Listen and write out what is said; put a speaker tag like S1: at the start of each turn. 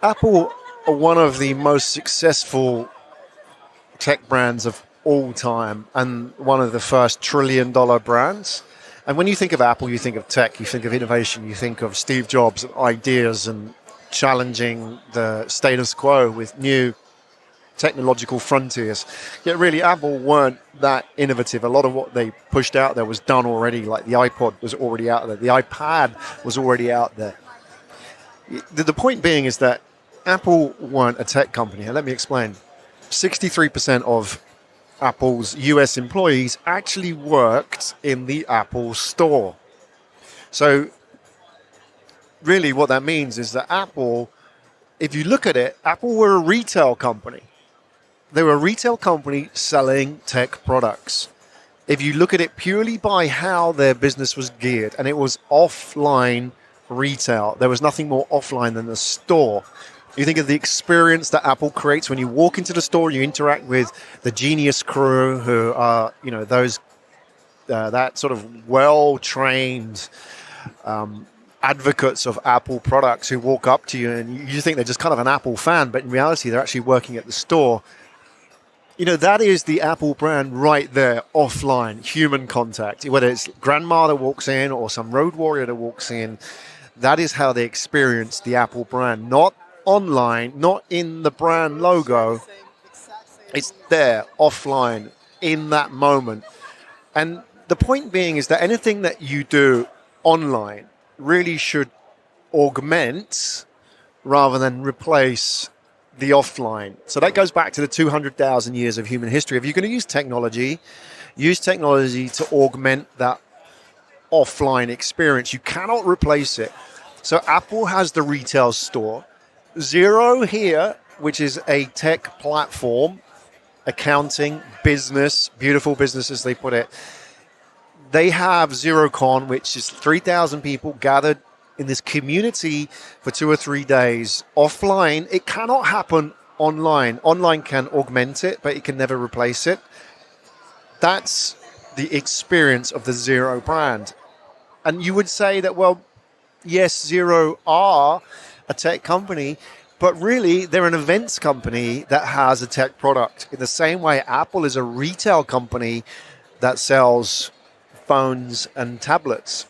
S1: Apple are one of the most successful tech brands of all time and one of the first trillion-dollar brands. And when you think of Apple, you think of tech, you think of innovation, you think of Steve Jobs and ideas and challenging the status quo with new technological frontiers. Yet really, Apple weren't that innovative. A lot of what they pushed out there was done already, like the iPod was already out there, the iPad was already out there. The point being is that Apple weren't a tech company. And let me explain. 63% of Apple's US employees actually worked in the Apple store. So really what that means is that Apple, if you look at it, Apple were a retail company. They were a retail company selling tech products. If you look at it purely by how their business was geared, and it was offline retail, there was nothing more offline than the store. You think of the experience that Apple creates when you walk into the store, you interact with the Genius crew, who are, that sort of well-trained advocates of Apple products who walk up to you and you think they're just kind of an Apple fan, but in reality, they're actually working at the store. That is the Apple brand right there, offline, human contact. Whether it's grandma that walks in or some road warrior that walks in, that is how they experience the Apple brand. Not online, not in the brand logo. It's there, offline, in that moment. And the point being is that anything that you do online really should augment rather than replace the offline. So that goes back to the 200,000 years of human history. If you're going to use technology to augment that offline experience. You cannot replace it. So Apple has the retail store. Xero here, which is a tech platform, accounting, business, beautiful business as they put it. They have Xerocon, which is 3,000 people gathered in this community for 2 or 3 days. Offline, it cannot happen online. Online can augment it, but it can never replace it. That's the experience of the Xero brand. And you would say that, well, yes, Xero are a tech company, but really they're an events company that has a tech product. In the same way, Apple is a retail company that sells phones and tablets.